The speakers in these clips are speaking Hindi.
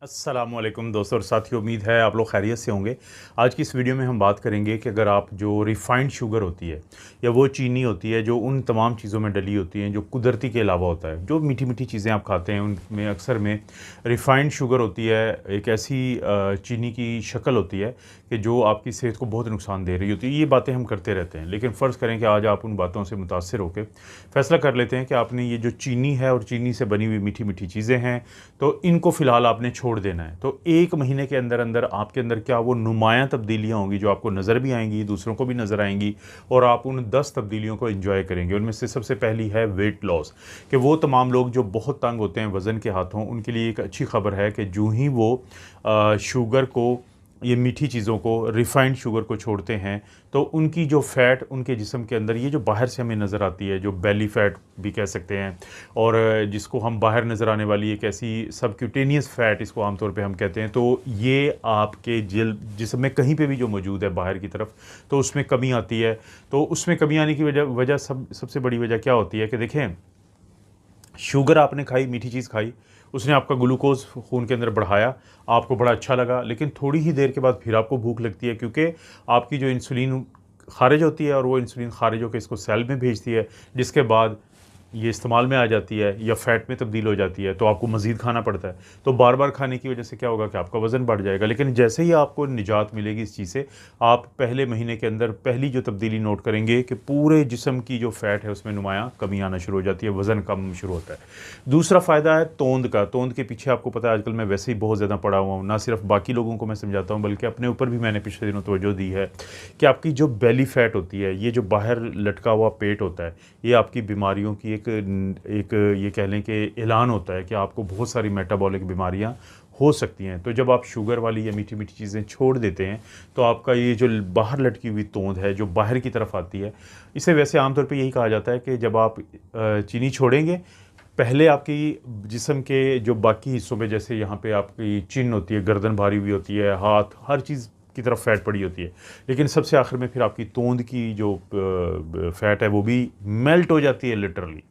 अस्सलामुअलैकुम दोस्तों और साथियों, उम्मीद है आप लोग खैरियत से होंगे। आज की इस वीडियो में हम बात करेंगे कि अगर आप जो रिफ़ाइंड शुगर होती है या वो चीनी होती है जो उन तमाम चीज़ों में डली होती हैं जो कुदरती के अलावा होता है, जो मीठी मीठी चीज़ें आप खाते हैं उनमें अक्सर में रिफ़ाइंड शुगर होती है। एक ऐसी चीनी की शक्ल होती है कि जो आपकी सेहत को बहुत नुकसान दे रही होती है। ये बातें हम करते रहते हैं, लेकिन फ़र्ज़ करें कि आज आप उन बातों से मुतासर होकर फ़ैसला कर लेते हैं कि आपने ये जो चीनी है और चीनी से बनी हुई मीठी मीठी चीज़ें हैं, तो इनको फ़िलहाल आपने छोड़ देना है। तो 1 महीने के अंदर अंदर आपके अंदर क्या वो नुमायाँ तब्दीलियाँ होंगी जो आपको नज़र भी आएँगी, दूसरों को भी नज़र आएँगी और आप उन 10 तब्दीलियों को एन्जॉय करेंगे। उनमें से सबसे पहली है वेट लॉस, कि वो तमाम लोग जो बहुत तंग होते हैं वज़न के हाथों, उनके लिए एक अच्छी ख़बर है कि जो ही वो शुगर को, ये मीठी चीज़ों को, रिफ़ाइंड शुगर को छोड़ते हैं, तो उनकी जो फ़ैट उनके जिस्म के अंदर, ये जो बाहर से हमें नज़र आती है, जो बेली फ़ैट भी कह सकते हैं, और जिसको हम बाहर नज़र आने वाली एक ऐसी सबक्यूटेनियस फ़ैट इसको आमतौर पे हम कहते हैं, तो ये आपके जिस्म में कहीं पे भी जो मौजूद है बाहर की तरफ, तो उसमें कमी आती है। तो उसमें कमी आने की वजह सबसे बड़ी वजह क्या होती है कि देखें, शुगर आपने खाई, मीठी चीज़ खाई, उसने आपका ग्लूकोज़ खून के अंदर बढ़ाया, आपको बड़ा अच्छा लगा, लेकिन थोड़ी ही देर के बाद फिर आपको भूख लगती है, क्योंकि आपकी जो इंसुलिन ख़ारिज होती है और वो इंसुलिन ख़ारिज होकर इसको सेल में भेजती है, जिसके बाद ये इस्तेमाल में आ जाती है या फ़ैट में तब्दील हो जाती है, तो आपको मज़ीद खाना पड़ता है। तो बार-बार खाने की वजह से क्या होगा कि आपका वज़न बढ़ जाएगा। लेकिन जैसे ही आपको निजात मिलेगी इस चीज़ से, आप पहले महीने के अंदर पहली जो तब्दीली नोट करेंगे कि पूरे जिस्म की जो फ़ैट है उसमें नुमायाँ कमी आना शुरू हो जाती है, वज़न कम शुरू होता है। दूसरा फ़ायदा है तोंद का। तोंद के पीछे आपको पता है आजकल मैं वैसे ही बहुत ज़्यादा पड़ा हुआ हूँ, ना सिर्फ बाकी लोगों को मैं समझाता हूँ बल्कि अपने ऊपर भी मैंने पिछले दिनों तवज्जो दी है कि आपकी जो बेली फ़ैट होती है, ये जो बाहर लटका हुआ पेट होता है, ये आपकी बीमारियों की एक ये कह लें कि ऐलान होता है कि आपको बहुत सारी मेटाबॉलिक बीमारियां हो सकती हैं। तो जब आप शुगर वाली या मीठी मीठी चीज़ें छोड़ देते हैं, तो आपका ये जो बाहर लटकी हुई तोंद है जो बाहर की तरफ आती है, इसे वैसे आमतौर पे यही कहा जाता है कि जब आप चीनी छोड़ेंगे, पहले आपकी जिस्म के जो बाकी हिस्सों में, जैसे यहाँ पे आपकी चिन होती है, गर्दन भारी हुई होती है, हाथ, हर चीज़ की तरफ फ़ैट पड़ी होती है, लेकिन सबसे आखिर में फिर आपकी तोंद की जो फ़ैट है वो भी मेल्ट हो जाती है लिटरली।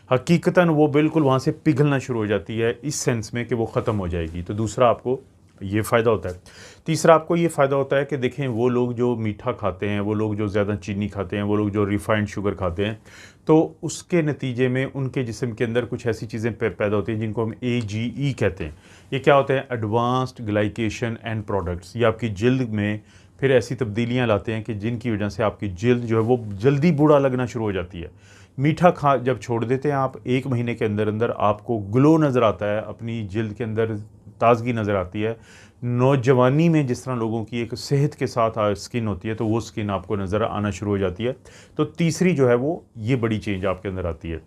हकीकतन वो बिल्कुल वहाँ से पिघलना शुरू हो जाती है, इस सेंस में कि वो ख़त्म हो जाएगी। तो दूसरा आपको ये फ़ायदा होता है। तीसरा आपको ये फ़ायदा होता है कि देखें, वो लोग जो मीठा खाते हैं, वो लोग जो ज़्यादा चीनी खाते हैं, वो लोग जो रिफ़ाइंड शुगर खाते हैं, तो उसके नतीजे में उनके जिस्म के अंदर कुछ ऐसी चीज़ें पैदा होती हैं जिनको हम AGE कहते हैं। ये क्या होता है? Advanced glycation end products. ये आपकी जिल्द में फिर ऐसी तब्दीलियाँ लाते हैं कि जिनकी वजह से आपकी जिल्द जो है वो जल्दी बूढ़ा लगना शुरू हो जाती है। मीठा खा जब छोड़ देते हैं आप, 1 महीने के अंदर अंदर आपको ग्लो नज़र आता है, अपनी जिल्द के अंदर ताज़गी नज़र आती है। नौजवानी में जिस तरह लोगों की एक सेहत के साथ स्किन होती है, तो वो स्किन आपको नज़र आना शुरू हो जाती है। तो तीसरी जो है वो ये बड़ी चेंज आपके अंदर आती है।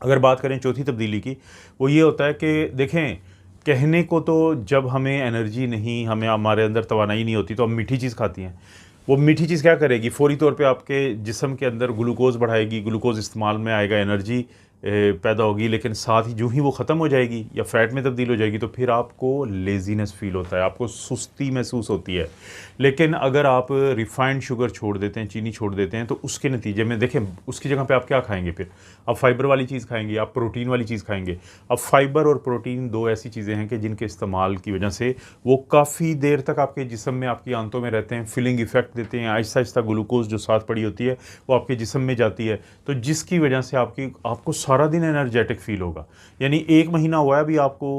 अगर बात करें चौथी तब्दीली की, वो ये होता है कि देखें, कहने को तो जब हमें एनर्जी नहीं, हमें हमारे अंदर तवानाई नहीं होती, तो हम मीठी चीज़ खाती हैं। वो मीठी चीज़ क्या करेगी? फ़ौरी तौर पे आपके जिस्म के अंदर ग्लूकोज़ बढ़ाएगी, ग्लूकोज़ इस्तेमाल में आएगा, एनर्जी पैदा होगी, लेकिन साथ ही जो ही वो ख़त्म हो जाएगी या फ़ैट में तब्दील हो जाएगी, तो फिर आपको लेज़ीनेस फ़ील होता है, आपको सुस्ती महसूस होती है। लेकिन अगर आप रिफ़ाइंड शुगर छोड़ देते हैं, चीनी छोड़ देते हैं, तो उसके नतीजे में देखें, उसकी जगह पे आप क्या खाएँगे फिर? आप फ़ाइबर वाली चीज़ खाएँगे, आप प्रोटीन वाली चीज़ खाएँगे। अब फ़ाइबर और प्रोटीन 2 ऐसी चीज़ें हैं कि जिनके इस्तेमाल की वजह से वो काफ़ी देर तक आपके जिस्म में, आपकी आंतों में रहते हैं, फिलिंग इफ़ेक्ट देते हैं, आहिस्ता-आहिस्ता ग्लूकोज़ जो साथ पड़ी होती है, वो आपके जिस्म में जाती है। तो जिसकी वजह से आपको सारा दिन एनर्जेटिक फ़ील होगा। यानी 1 महीना हुआ है अभी आपको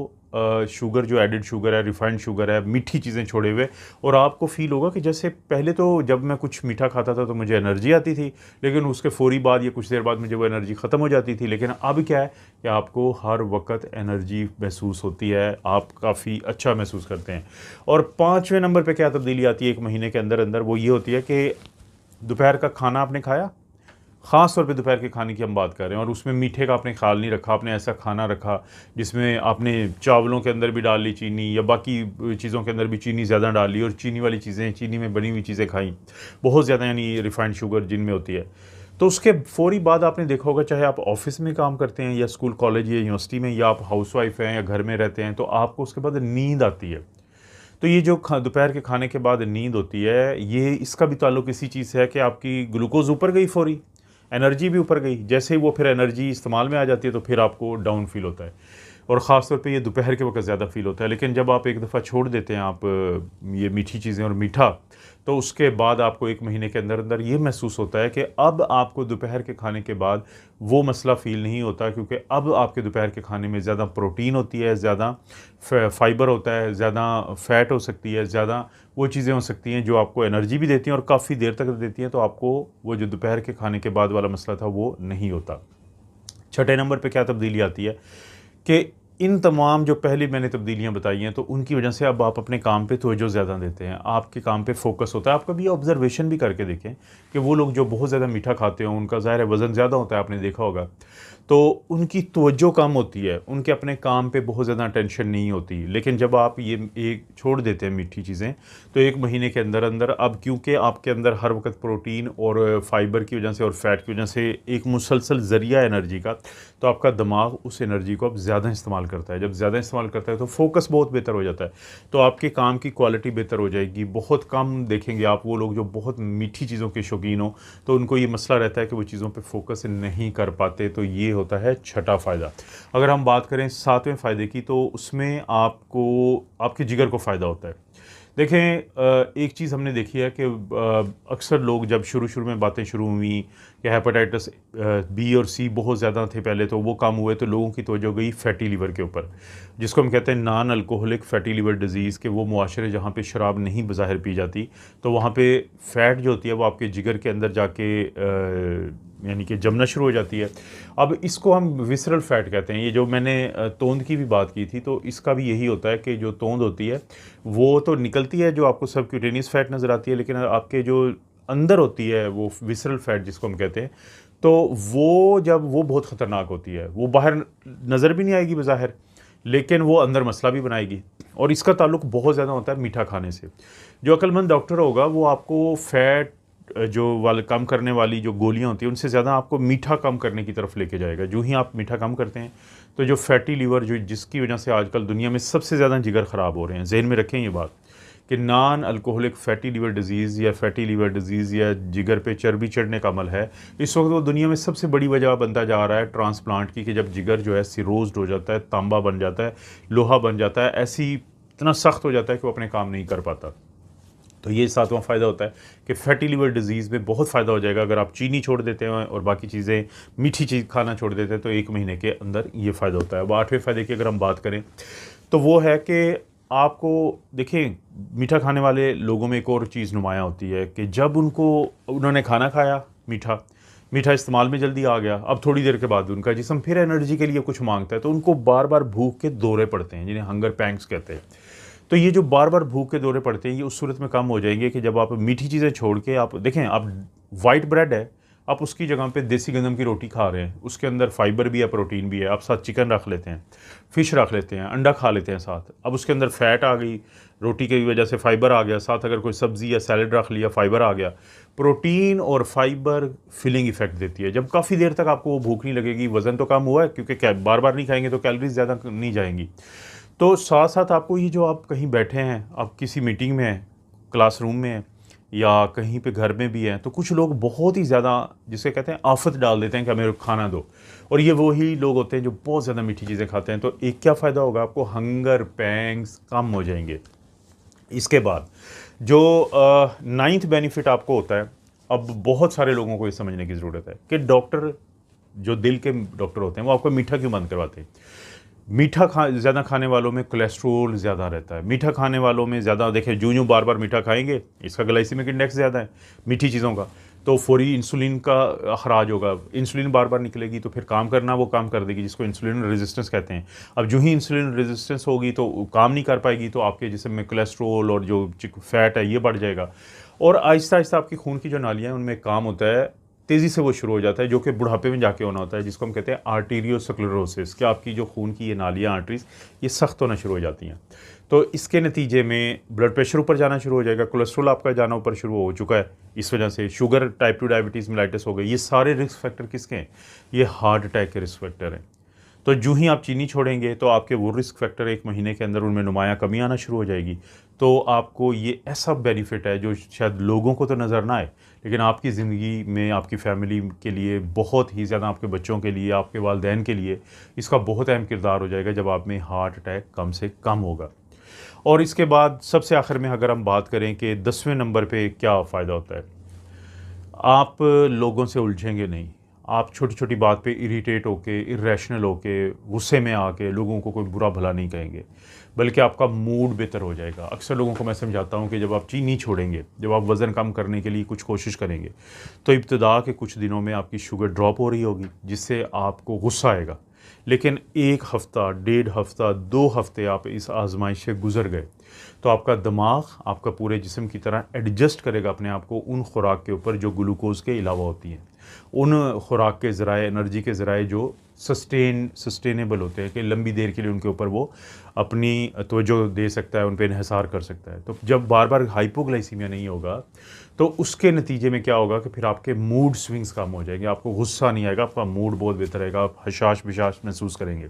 शुगर, जो एडेड शुगर है, रिफ़ाइंड शुगर है, मीठी चीज़ें छोड़े हुए, और आपको फ़ील होगा कि जैसे पहले तो जब मैं कुछ मीठा खाता था तो मुझे एनर्जी आती थी, लेकिन उसके फ़ौरी बाद या कुछ देर बाद मुझे वो एनर्जी ख़त्म हो जाती थी। लेकिन अब क्या है कि आपको हर वक़्त एनर्जी महसूस होती है, आप काफ़ी अच्छा महसूस करते हैं। और 5वें नंबर पे क्या तब्दीली आती है 1 महीने के अंदर-अंदर, वो ये होती है कि दोपहर का खाना आपने खाया, ख़ास तौर पे दोपहर के खाने की हम बात कर रहे हैं, और उसमें मीठे का आपने ख़्याल नहीं रखा, आपने ऐसा खाना रखा जिसमें आपने चावलों के अंदर भी डाल ली चीनी, या बाकी चीज़ों के अंदर भी चीनी ज़्यादा डाल ली, और चीनी वाली चीज़ें, चीनी में बनी हुई चीज़ें खाई बहुत ज़्यादा, यानी रिफ़ाइंड शुगर जिनमें होती है। तो उसके फ़ौरी बाद आपने देखा होगा, चाहे आप ऑफ़िस में काम करते हैं या स्कूल, कॉलेज या यूनिवर्सिटी में, या आप हाउसवाइफ़ हैं या घर में रहते हैं, तो आपको उसके बाद नींद आती है। तो ये जो दोपहर के खाने के बाद नींद होती है, ये इसका भी ताल्लुक इसी चीज़ से है कि आपकी ग्लूकोज़ ऊपर गई फ़ौरी, एनर्जी भी ऊपर गई। जैसे ही वो फिर एनर्जी इस्तेमाल में आ जाती है, तो फिर आपको डाउन फ़ील होता है। और ख़ास तौर पे ये दोपहर के वक्त ज़्यादा फ़ील होता है। लेकिन जब आप एक दफ़ा छोड़ देते हैं आप ये मीठी चीज़ें और मीठा, तो उसके बाद आपको 1 महीने के अंदर अंदर ये महसूस होता है कि अब आपको दोपहर के खाने के बाद वो मसला फ़ील नहीं होता, क्योंकि अब आपके दोपहर के खाने में ज़्यादा प्रोटीन होती है, ज़्यादा फाइबर होता है, ज़्यादा फ़ैट हो सकती है, ज़्यादा वो चीज़ें हो सकती हैं जो आपको एनर्जी भी देती हैं और काफ़ी देर तक देती हैं। तो आपको वो जो दोपहर के खाने के बाद वाला मसला था वो नहीं होता। छठे नंबर पे क्या तब्दीली आती है कि इन तमाम जो पहले मैंने तब्दीलियाँ बताई हैं, तो उनकी वजह से अब आप अपने काम पे तवज्जो ज़्यादा देते हैं, आपके काम पे फोकस होता है। आप कभी ऑब्ज़र्वेशन भी करके देखें कि वो लोग जो बहुत ज़्यादा मीठा खाते हो, उनका ज़ाहिर है वज़न ज़्यादा होता है, आपने देखा होगा, तो उनकी तवज्जो कम होती है, उनके अपने काम पे बहुत ज़्यादा टेंशन नहीं होती। लेकिन जब आप ये एक छोड़ देते हैं मीठी चीज़ें, तो 1 महीने के अंदर अंदर अब क्योंकि आपके अंदर हर वक्त प्रोटीन और फाइबर की वजह से और फैट की वजह से एक मुसलसल ज़रिया एनर्जी का, तो आपका दिमाग उस एनर्जी को अब ज़्यादा इस्तेमाल करता है। जब ज़्यादा इस्तेमाल करता है तो फोकस बहुत बेहतर हो जाता है, तो आपके काम की क्वालिटी बेहतर हो जाएगी। बहुत कम देखेंगे आप वो लोग जो बहुत मीठी चीज़ों के शौकीन हो, तो उनको ये मसला रहता है कि वो चीज़ों पे फोकस नहीं कर पाते। तो ये होता है छठा फ़ायदा। अगर हम बात करें 7वें फ़ायदे की, तो उसमें आपको आपके जिगर को फ़ायदा होता है। देखें, एक चीज़ हमने देखी है कि अक्सर लोग जब शुरू में बातें शुरू हुई कि हेपेटाइटिस बी और सी बहुत ज़्यादा थे पहले, तो वो कम हुए, तो लोगों की तवज्जो गई फैटी लिवर के ऊपर, जिसको हम कहते हैं non alcoholic fatty liver disease. के वो मुआशरे जहाँ पे शराब नहीं बज़ाहिर पी जाती, तो वहाँ पे फ़ैट जो होती है वो आपके जिगर के अंदर जाके यानी कि जमना शुरू हो जाती है। अब इसको हम विसरल फ़ैट कहते हैं। ये जो मैंने तोंद की भी बात की थी, तो इसका भी यही होता है कि जो तोंद होती है वो तो निकलती है, जो आपको सबक्यूटेनियस फ़ैट नज़र आती है, लेकिन आपके जो अंदर होती है वो विसरल फ़ैट जिसको हम कहते हैं, तो वो जब वो बहुत ख़तरनाक होती है, वो बाहर नज़र भी नहीं आएगी बज़ाहिर, लेकिन वो अंदर मसला भी बनाएगी। और इसका ताल्लुक बहुत ज़्यादा होता है मीठा खाने से। जो अक्लमंद डॉक्टर होगा वो आपको फ़ैट जो वाले कम करने वाली जो गोलियां होती हैं उनसे ज़्यादा आपको मीठा कम करने की तरफ लेके जाएगा। जो ही आप मीठा कम करते हैं, तो जो फैटी लीवर जो जिसकी वजह से आजकल दुनिया में सबसे ज़्यादा जिगर ख़राब हो रहे हैं, जहन में रखें ये बात कि non alcoholic fatty liver disease या फैटी लीवर डिज़ीज़ या जिगर पे चर्बी चढ़ने का अमल है, इस वक्त वो दुनिया में सबसे बड़ी वजह बनता जा रहा है ट्रांसप्लांट की, कि जब जिगर जो है सिरोज्ड हो जाता है, तांबा बन जाता है, लोहा बन जाता है, ऐसी इतना सख्त हो जाता है कि वो अपने काम नहीं कर पाता। तो ये 7वां फ़ायदा होता है कि फैटी लिवर डिज़ीज़ में बहुत फ़ायदा हो जाएगा अगर आप चीनी छोड़ देते हैं और बाकी चीज़ें मीठी चीज़ खाना छोड़ देते हैं, तो 1 महीने के अंदर ये फ़ायदा होता है। अब 8वें फ़ायदे की अगर हम बात करें, तो वो है कि आपको देखें, मीठा खाने वाले लोगों में एक और चीज़ नुमायाँ होती है कि जब उन्होंने खाना खाया मीठा इस्तेमाल में जल्दी आ गया, अब थोड़ी देर के बाद उनका जिस्म फिर एनर्जी के लिए कुछ मांगता है, तो उनको बार बार भूख के दौरे पड़ते हैं, जिन्हें हंगर पैंग्स कहते हैं। तो ये जो बार बार भूख के दौरे पड़ते हैं, ये उस सूरत में कम हो जाएंगे कि जब आप मीठी चीज़ें छोड़ के, आप देखें, आप वाइट ब्रेड है, आप उसकी जगह पे देसी गंदम की रोटी खा रहे हैं, उसके अंदर फाइबर भी है, प्रोटीन भी है, आप साथ चिकन रख लेते हैं, फ़िश रख लेते हैं, अंडा खा लेते हैं साथ, अब उसके अंदर फ़ैट आ गई, रोटी की वजह से फ़ाइबर आ गया, साथ अगर कोई सब्ज़ी या सैलड रख लिया, फ़ाइबर आ गया। प्रोटीन और फाइबर फिलिंग इफ़ेक्ट देती है, जब काफ़ी देर तक आपको वो भूख नहीं लगेगी, वज़न तो कम हुआ है क्योंकि बार बार नहीं खाएंगे तो कैलोरीज ज़्यादा नहीं जाएंगी। तो साथ साथ आपको ये जो आप कहीं बैठे हैं, आप किसी मीटिंग में हैं, क्लासरूम में हैं या कहीं पे घर में भी हैं, तो कुछ लोग बहुत ही ज़्यादा जिसे कहते हैं आफत डाल देते हैं कि हमें खाना दो, और ये वही लोग होते हैं जो बहुत ज़्यादा मीठी चीज़ें खाते हैं। तो एक क्या फ़ायदा होगा, आपको हंगर पैंग्स कम हो जाएंगे। इसके बाद जो 9th बेनिफिट आपको होता है, अब बहुत सारे लोगों को ये समझने की ज़रूरत है कि डॉक्टर जो दिल के डॉक्टर होते हैं वो आपको मीठा क्यों बंद करवाते हैं। मीठा ज़्यादा खाने वालों में कोलेस्ट्रोल ज़्यादा रहता है। मीठा खाने वालों में ज़्यादा देखें, जो बार बार मीठा खाएंगे, इसका ग्लाइसेमिक इंडेक्स ज़्यादा है मीठी चीज़ों का, तो फौरी इंसुलिन का अखराज होगा, इंसुलिन बार बार निकलेगी तो फिर काम करना वो काम कर देगी, जिसको इंसुलिन रेजिस्टेंस कहते हैं। अब जो ही इंसुलिन रेजिस्टेंस होगी तो काम नहीं कर पाएगी, तो आपके जिस्म में कोलेस्ट्रोल और जो फैट है ये बढ़ जाएगा, और आहिस्ता आहिस्ता आपकी खून की जो नालियाँ हैं उनमें काम होता है, तेज़ी से वो शुरू हो जाता है, जो कि बुढ़ापे में जाके होना होता है, जिसको हम कहते हैं आर्टीरियोस्क्लेरोसिस, कि आपकी जो खून की ये नालियाँ आर्टरीज ये सख्त होना शुरू हो जाती हैं। तो इसके नतीजे में ब्लड प्रेशर ऊपर जाना शुरू हो जाएगा, कोलेस्ट्रॉल आपका जाना ऊपर शुरू हो चुका है, इस वजह से शुगर, टाइप 2 डायबिटीज़, मेलाइटिस हो गई। ये सारे रिस्क फैक्टर किसके हैं? ये हार्ट अटैक के रिस्क फैक्टर हैं। तो जो ही आप चीनी छोड़ेंगे तो आपके वो रिस्क फैक्टर 1 महीने के अंदर उनमें नुमायाँ कमी आना शुरू हो जाएगी। तो आपको ये ऐसा बेनिफिट है जो शायद लोगों को तो नज़र ना आए, लेकिन आपकी ज़िंदगी में, आपकी फ़ैमिली के लिए बहुत ही ज़्यादा, आपके बच्चों के लिए, आपके वालिदैन के लिए इसका बहुत अहम किरदार हो जाएगा जब आप में हार्ट अटैक कम से कम होगा। और इसके बाद सबसे आखिर में अगर हम बात करें कि 10वें नंबर पे क्या फ़ायदा होता है, आप लोगों से उलझेंगे नहीं। आप छोटी-छोटी बात पे इरिटेट होके, इर्रेशनल होके, गुस्से में आके लोगों को कोई बुरा भला नहीं कहेंगे, बल्कि आपका मूड बेहतर हो जाएगा। अक्सर लोगों को मैं समझाता हूँ कि जब आप चीनी छोड़ेंगे, जब आप वज़न कम करने के लिए कुछ कोशिश करेंगे, तो इब्तिदा के कुछ दिनों में आपकी शुगर ड्रॉप हो रही होगी, जिससे आपको गुस्सा आएगा। लेकिन 1 हफ़्ता, डेढ़ हफ़्ता, 2 हफ़्ते आप इस आज़माइश से गुज़र गए, तो आपका दिमाग आपका पूरे जिस्म की तरह एडजस्ट करेगा अपने आप को उन खुराक के ऊपर जो ग्लूकोज़ के अलावा होती हैं। उन खुराक के ज़राए, एनर्जी के ज़राए जो सस्टेनेबल होते हैं, कि लंबी देर के लिए उनके ऊपर वो अपनी तवज्जो दे सकता है, उन पे इन्हिसार कर सकता है। तो जब बार-बार हाइपोग्लाइसीमिया नहीं होगा, तो उसके नतीजे में क्या होगा कि फिर आपके मूड स्विंग्स कम हो जाएंगे, आपको गुस्सा नहीं आएगा, आपका मूड बहुत बेहतर रहेगा, आप हशाश-बिशाश महसूस करेंगे।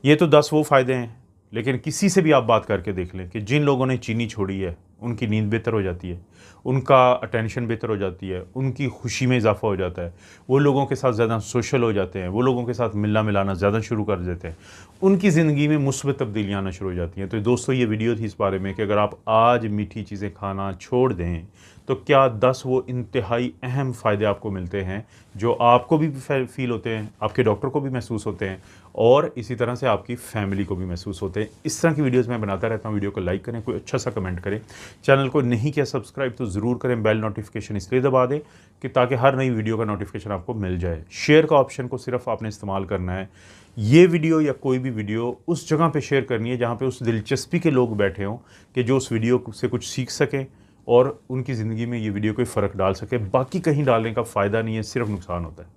ये तो 10 वो फ़ायदे हैं, लेकिन किसी से भी आप बात करके देख लें कि जिन लोगों ने चीनी छोड़ी है, उनकी नींद बेहतर हो जाती है, उनका अटेंशन बेहतर हो जाती है, उनकी खुशी में इजाफ़ा हो जाता है, वो लोगों के साथ ज़्यादा सोशल हो जाते हैं, वो लोगों के साथ मिलना-मिलाना ज़्यादा शुरू कर देते हैं, उनकी ज़िंदगी में मुस्बत तब्दीलियाँ आना शुरू हो जाती हैं। तो दोस्तों, ये वीडियो थी इस बारे में कि अगर आप आज मीठी चीज़ें खाना छोड़ दें, तो क्या 10 वो इंतहाई अहम फ़ायदे आपको मिलते हैं, जो आपको भी फ़ील होते हैं, आपके डॉक्टर को भी महसूस होते हैं, और इसी तरह से आपकी फ़ैमिली को भी महसूस होते हैं। इस तरह की वीडियोज़ मैं बनाता रहता हूँ। वीडियो को लाइक करें, कोई अच्छा सा कमेंट करें, चैनल को नहीं किया सब्सक्राइब तो ज़रूर करें, बेल नोटिफिकेशन इसलिए दबा दें कि ताकि हर नई वीडियो का नोटिफिकेशन आपको मिल जाए। शेयर का ऑप्शन को सिर्फ आपने इस्तेमाल करना है। ये वीडियो या कोई भी वीडियो उस जगह पे शेयर करनी है जहाँ पे उस दिलचस्पी के लोग बैठे हों कि जो उस वीडियो से कुछ सीख सकें और उनकी ज़िंदगी में ये वीडियो कोई फ़र्क डाल सके। बाकी कहीं डालने का फ़ायदा नहीं है, सिर्फ नुकसान होता है।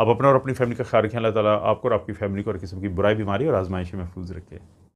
आप अपना और अपनी फैमिली का ख्याल रखें। अल्लाह ताला आपको और आपकी फैमिली को हर किस्म की बुराई, बीमारी और आजमाइश में महफूज रखे।